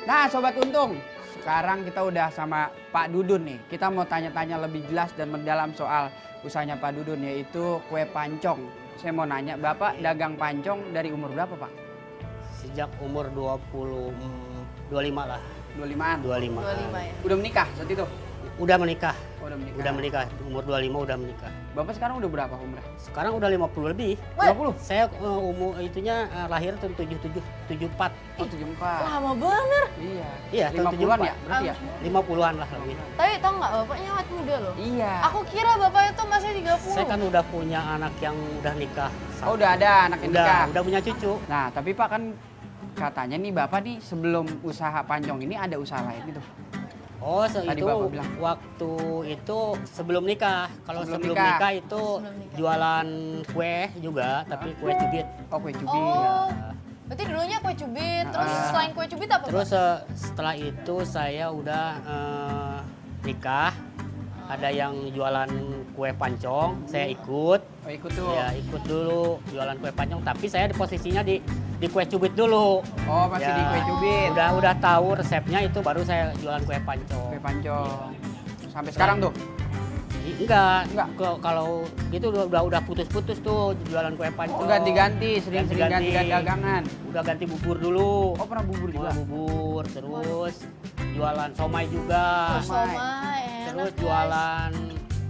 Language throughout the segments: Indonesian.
Nah, Sobat Untung, sekarang kita udah sama Pak Dudun nih. Kita mau tanya-tanya lebih jelas dan mendalam soal usahanya Pak Dudun, yaitu kue pancong. Saya mau nanya, Bapak dagang pancong dari umur berapa, Pak? Sejak umur 25 lah. 25-an? 25. 25 ya. Udah menikah saat itu? Udah menikah. Oh, udah menikah. Udah menikah. Umur 25 udah menikah. Bapak sekarang udah berapa umurnya? Sekarang udah 50 lebih. 50? Saya umur itunya lahir tahun 74. Oh, 74. Lama bener. Iya. Iya, tahun 50-an ya? Berarti ya? 50-an lah lebih. Tapi tau nggak bapaknya awet muda loh. Iya. Aku kira bapak itu masih 30. Saya kan udah punya anak yang udah nikah. Oh, udah ada anak yang nikah. Udah punya cucu. Nah, tapi Pak kan katanya nih Bapak nih sebelum usaha pancong ini ada usaha lain gitu. Oh, Tadi itu Bapak bilang. waktu itu sebelum nikah. Kalau Sebelum sebelum nikah. nikah itu Sebelum nikah. jualan kue juga, tapi kue cubit. Oh, kue cubit. Oh. Berarti dulunya kue cubit, terus selain kue cubit apa? Terus Pak? setelah itu saya udah nikah. Ada yang jualan kue pancong, saya ikut. Oh, ikut tuh. Ya, ikut dulu jualan kue pancong, tapi saya di posisinya di kue cubit dulu. Oh, masih di kue cubit. Udah tahu resepnya itu baru saya jualan kue pancong. Kue pancong. Sampai sekarang tuh? Enggak. Enggak. Kalau gitu udah putus-putus tuh jualan kue pancong. Oh, ganti-ganti, sering-sering ganti dagangan. Udah ganti bubur dulu. Oh, pernah bubur juga? Bubur, terus jualan somai juga. Somai, Terus enak, jualan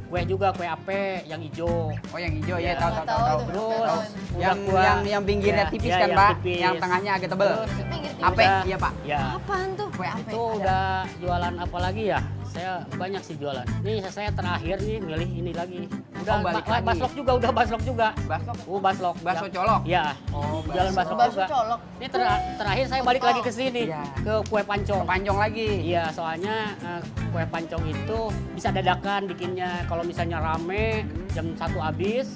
kue juga, kue ape yang hijau. Oh, yang hijau ya, Ya. tahu. Tahu tuh. Terus Yang udah yang pinggirnya Ya, tipis ya, kan, yang Pak? tipis. Yang tengahnya agak tebel. Terus Pinggir-pinggir. Ape, udah- iya, Pak. Ya. Apaan tuh? Kue ape. Itu Ada. udah jualan apa lagi ya? Saya banyak sih jualan. Nih saya terakhir nih milih ini lagi. Udah balik lagi. baslok juga, udah baslok juga. Baslok? Baslok. Bakso Ya. colok? Iya. Oh, Jualan baslok Bakso juga. colok. Ini terakhir saya balik lagi ke sini, Iya. ke kue pancong. Pancong lagi? Iya, soalnya kue pancong itu bisa dadakan bikinnya. Kalau misalnya rame, jam 1 habis,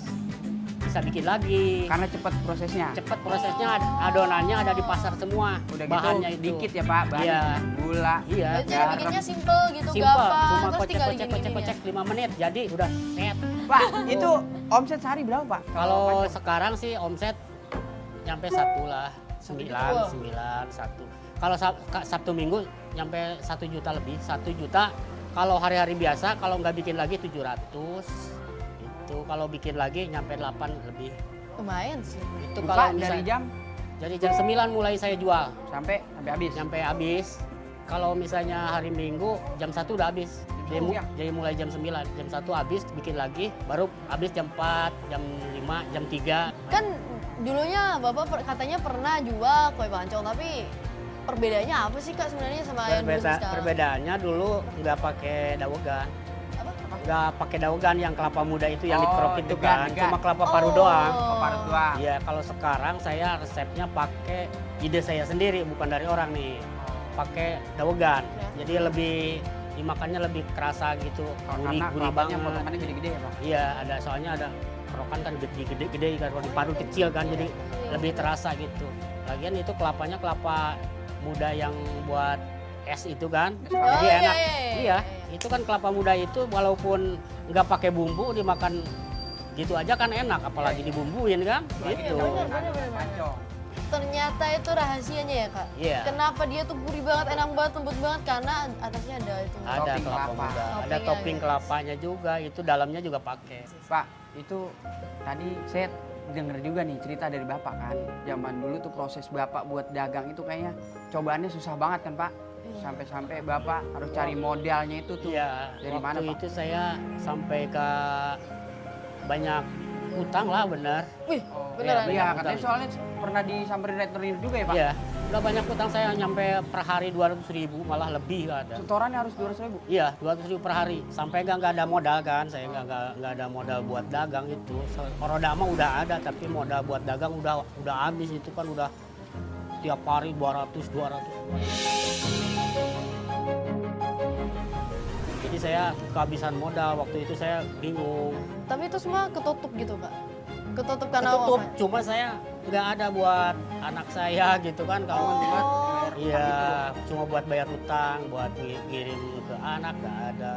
bisa bikin lagi. Karena cepat prosesnya? Cepet prosesnya, adonannya ada di pasar semua. Udah bahannya gitu, itu. dikit ya, Pak? Bahannya Iya. gula. Iya. Berarti cara bikinnya simple gitu, Simpel, gampang. cuma Terus tinggal kocek 5 menit, jadi udah set. Pak, itu omset sehari berapa, Pak? Kalau pancong? sekarang sih omset nyampe 1 lah, 9, Wow. 1. Kalau Sabtu Minggu nyampe 1 juta lebih, 1 juta. Kalau hari-hari biasa, kalau nggak bikin lagi 700. Itu kalau bikin lagi nyampe 8 lebih. lumayan sih. Itu Buka kalau dari jam Jadi jam 9 mulai saya jual, sampai habis? nyampe habis. Kalau misalnya hari Minggu jam 1 udah habis. Jadi mulai jam 9, jam 1 habis, bikin lagi, baru habis jam 4, jam 5, jam 3. Kan dulunya Bapak katanya pernah jual kue pancong, tapi perbedaannya apa sih Kak sebenarnya sama yang dulu sekarang? Perbedaannya dulu nggak pakai dawegan. Apa? Nggak pakai dawegan yang kelapa muda itu yang Oh, dikerok itu kan, degan. cuma kelapa paru Oh. doang. Oh, parut doang. Iya, kalau sekarang saya resepnya pakai ide saya sendiri, bukan dari orang nih. Pakai dawegan, Ya. jadi lebih dimakannya lebih kerasa gitu, gurih Karena gurih kelapanya banget. potongannya gede-gede ya, Pak? Iya, soalnya ada kerokan kan gede-gede kan, kalau diparut kecil kan, jadi lebih terasa gitu. Lagian itu kelapanya kelapa muda yang buat es itu kan, Oh, jadi iya, enak. iya, Iya, iya. itu kan kelapa muda itu walaupun nggak pakai bumbu dimakan gitu aja kan enak, apalagi dibumbuin kan, gitu. bener. Pancong. Ternyata itu rahasianya ya Kak? Iya. Kenapa dia tuh gurih banget, enak banget, lembut banget, karena atasnya ada itu. Ada Topping kelapa kelapa. muda, ada Toppingnya topping gitu. kelapanya juga, itu dalamnya juga pakai. Pak, itu tadi saya denger juga nih cerita dari Bapak kan. Zaman dulu tuh proses Bapak buat dagang itu kayaknya cobaannya susah banget kan, Pak? Sampai-sampai Bapak harus cari modalnya itu tuh. Iya, Dari waktu mana, Pak? itu saya sampai ke banyak utang lah, benar. Wih, Oh, beneran. iya, Utang. katanya soalnya pernah disamperin rentenir juga ya, Pak? Iya, udah banyak utang saya nyampe per hari 200.000, malah lebih ada. Setorannya harus 200.000. Iya, 200.000 per hari. Sampai nggak ada modal kan, saya nggak ada modal buat dagang itu. Roda mah udah ada, tapi modal buat dagang udah habis itu kan, udah tiap hari 200. Jadi saya kehabisan modal, waktu itu saya bingung. Tapi itu semua ketutup gitu Kak? Ketutup karena Ketutup, apa? cuma saya nggak ada buat anak saya gitu kan. Kalau Oh. iya, cuma buat bayar utang, buat ngirim ke anak nggak ada.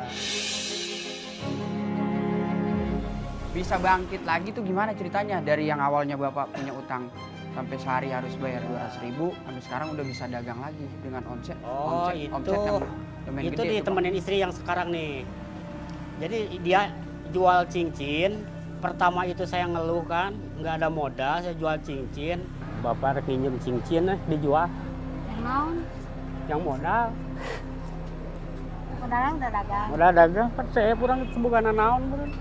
Bisa bangkit lagi tuh gimana ceritanya dari yang awalnya Bapak punya utang sampai sehari harus bayar 200.000, sampai sekarang udah bisa dagang lagi dengan omset Oh, omset yang lumayan itu gede tuh, Pak. ditemenin istri yang sekarang nih. Jadi dia jual cincin. Pertama itu saya ngeluh kan, nggak ada modal, saya jual cincin. Bapak pinjem cincin dijual. Yang naon? Yang modal. Modalnya udah dagang. Modal dagang, kan saya kurang sebukan naon beureun.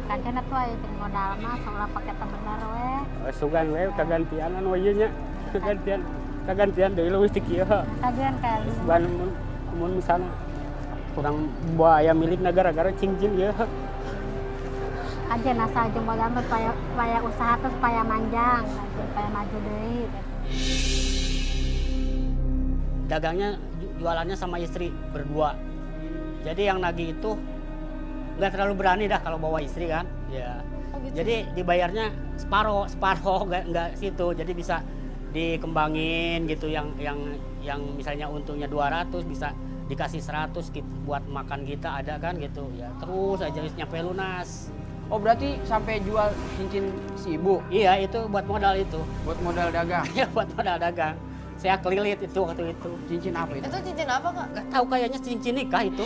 Kan cenah tuh aya jeung modal mah soalnya pakai bener we. Sugan we kagantian anu ieu nya. Kagantian deui leuwih ti kieu. Kajian kan. Sugan mun misalnya kurang buaya milik negara gara cincin ieu. Aja nasa jeung modal mah supaya usaha tuh supaya manjang, supaya maju deui. Dagangnya jualannya sama istri berdua. Jadi yang nagih itu nggak terlalu berani dah kalau bawa istri kan. Ya. Oh, gitu. Jadi dibayarnya separoh nggak situ. Jadi bisa dikembangin gitu yang misalnya untungnya 200 bisa dikasih 100 gitu, buat makan kita ada kan gitu ya. Terus aja nyampe lunas. Oh berarti sampai jual cincin si ibu Iya itu buat modal itu. buat modal dagang. Ya buat modal dagang. Saya kelilit itu waktu itu. Cincin apa itu? Itu cincin apa, Kak? Nggak tahu kayaknya cincin nikah itu.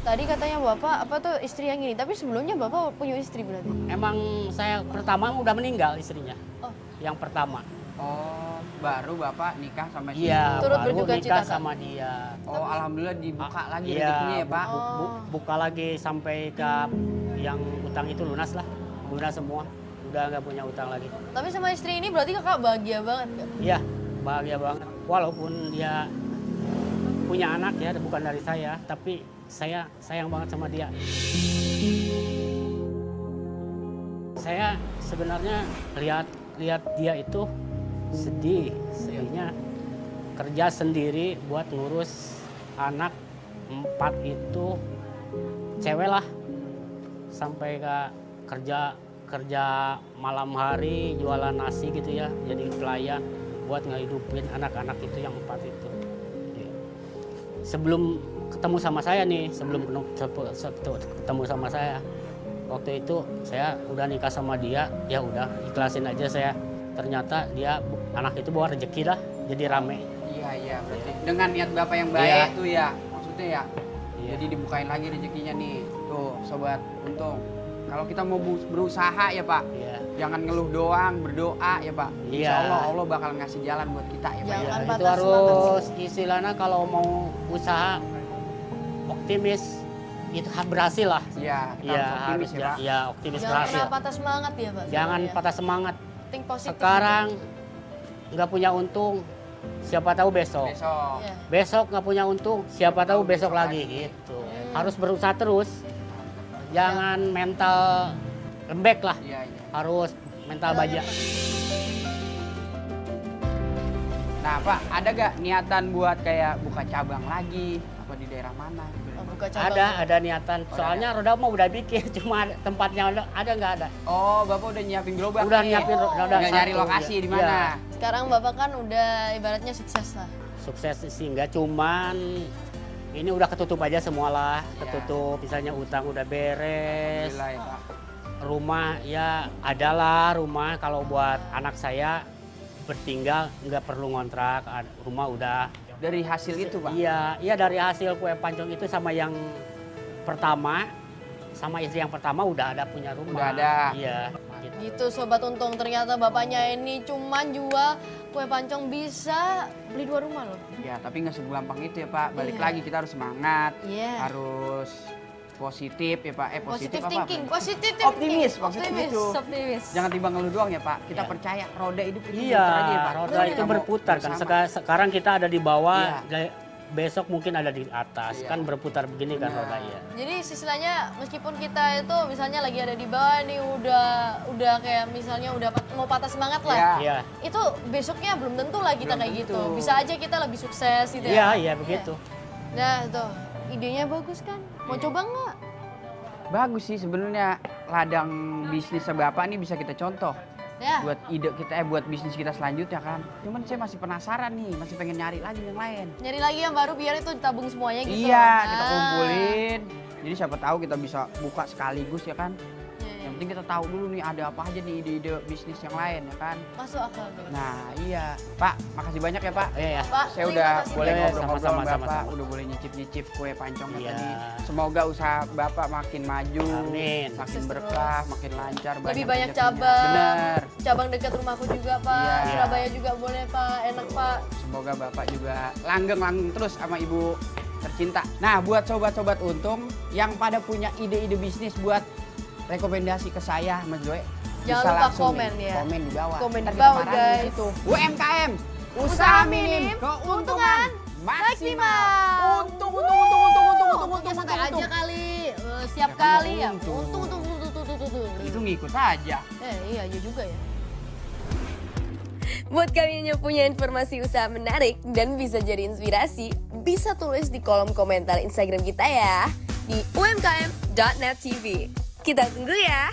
Tadi katanya Bapak apa tuh istri yang ini, tapi sebelumnya Bapak punya istri berarti? Emang saya pertama udah meninggal istrinya. Oh. Yang pertama. Oh baru bapak nikah sama si Iya, Turut baru berduka nikah cita, Kak? sama dia. Oh alhamdulillah dibuka lagi Iya, rezekinya ya pak. Buka lagi sampai ke yang utang itu lunas lah. Lunas semua. Udah nggak punya utang lagi. Tapi sama istri ini berarti Kakak bahagia banget, Kak? Iya, bahagia banget. Walaupun dia punya anak ya, bukan dari saya, tapi saya sayang banget sama dia. Saya sebenarnya lihat dia itu sedihnya kerja sendiri buat ngurus anak 4 itu cewek lah, sampai ke kerja malam hari jualan nasi gitu ya, jadi pelayan buat ngehidupin anak-anak itu yang 4 itu. Sebelum ketemu sama saya nih, ketemu sama saya, waktu itu saya udah nikah sama dia, ya udah ikhlasin aja saya. Ternyata dia anak itu bawa rezeki lah, jadi rame. Iya berarti dengan niat bapak yang baik Iya. tuh ya maksudnya ya. Iya. Jadi dibukain lagi rezekinya nih. Tuh sobat untung. Kalau kita mau berusaha ya pak, Iya. jangan ngeluh doang, berdoa ya pak. Insya Iya. Allah bakal ngasih jalan buat kita ya pak. Jangan Ya. Ya, patah itu harus istilahnya kalau mau usaha optimis itu berhasil lah. Iya, kita Iya, harus optimis ya pak. ya optimis Jangan berhasil. pernah patah semangat ya, Pak? Jangan sebenarnya. patah semangat. Think positif. Sekarang nggak punya untung, siapa tahu besok. Besok. Iya. Besok nggak punya untung, siapa tahu besok lagi gitu. Harus berusaha terus. Jangan mental lembek lah. Iya. Harus mental baja. Nah pak, ada gak niatan buat kayak buka cabang lagi? Apa di daerah mana? Oh, buka cabang. Ada niatan. Soalnya roda mau udah bikin, cuma tempatnya ada nggak ada. Oh, bapak udah nyiapin gerobak Udah nih. nyiapin roda Tinggal nyari satu. lokasi di Iya. mana? Sekarang Bapak kan udah ibaratnya sukses lah. Sukses sih nggak, cuman ini udah ketutup aja semualah. Iya. Ketutup, misalnya utang udah beres. Alhamdulillah ya pak. Rumah ya adalah rumah kalau buat anak saya bertinggal nggak perlu ngontrak, rumah udah. Dari hasil itu pak? Iya dari hasil kue pancong itu sama yang pertama, sama istri yang pertama udah ada punya rumah. Udah ada. Iya. Gitu. Gitu Sobat Untung, ternyata bapaknya ini cuman jual kue pancong bisa beli 2 rumah loh. Ya, tapi nggak segampang itu ya pak. Balik Iya. lagi kita harus semangat, Iya. harus positif ya pak. Positif apa? thinking, positif Optimis, thinking. maksudnya gitu. Optimis. Jangan timbang ngeluh doang ya pak. Kita Iya. percaya roda hidup itu Iya, muter aja ya pak. roda Bener. itu Kita mau berputar kan. bersama. Sekarang kita ada di bawah, Iya. besok mungkin ada di atas. Iya. Kan berputar begini kan Benar. roda ya. Jadi istilahnya meskipun kita itu misalnya lagi ada di bawah nih udah kayak misalnya udah mau patah semangat lah. Iya. Iya. Itu besoknya belum tentu lah kita Belum kayak gitu. tentu. Bisa aja kita lebih sukses gitu Iya, ya. iya begitu. Nah, tuh. Idenya bagus kan? Mau Iya. coba nggak? Bagus sih sebenarnya ladang bisnis bapak nih bisa kita contoh Ya. buat ide kita buat bisnis kita selanjutnya kan. Cuman saya masih penasaran nih, masih pengen nyari lagi yang lain. Nyari lagi yang baru biar itu ditabung semuanya gitu. Iya, Nah. kita kumpulin. Jadi siapa tahu kita bisa buka sekaligus ya kan. Iya, iya. Yang Yang penting kita tahu dulu nih ada apa aja nih ide-ide bisnis yang lain ya kan. Masuk akal tuh. Nah iya, Pak, makasih banyak ya Pak. Iya. Pak, Saya terima udah kasih boleh banyak. ngobrol-ngobrol sama Sama-sama, Bapak, sama-sama. udah boleh nyicip-nyicip kue pancongnya Iya. tadi. Semoga usaha Bapak makin maju, Amin. makin Sukses berkah, makin lancar. Lebih banyak rezekinya. cabang. Bener. Cabang dekat rumahku juga, Pak. Iya. Surabaya juga boleh, Pak. Enak, Pak. Semoga Bapak juga langgeng-langgeng terus sama Ibu tercinta. Nah, buat sobat-sobat Untung yang pada punya ide-ide bisnis buat rekomendasi ke saya, Mas Zoe, Jangan bisa lupa langsung komen nih, ya. komen di bawah. Komen di Ntar kita bawah, marahin di guys. situ. UMKM, Usaha usaha minim, minim, keuntungan keuntungan maksimal. maksimal. Untung. Pokoknya santai aja kali. Siap Ya, kali kamu ya. untung. Untung. Itu ngikut aja. Iya juga ya. Buat kalian yang punya informasi usaha menarik dan bisa jadi inspirasi, bisa tulis di kolom komentar Instagram kita ya, di umkm.net.tv. Kita tunggu ya!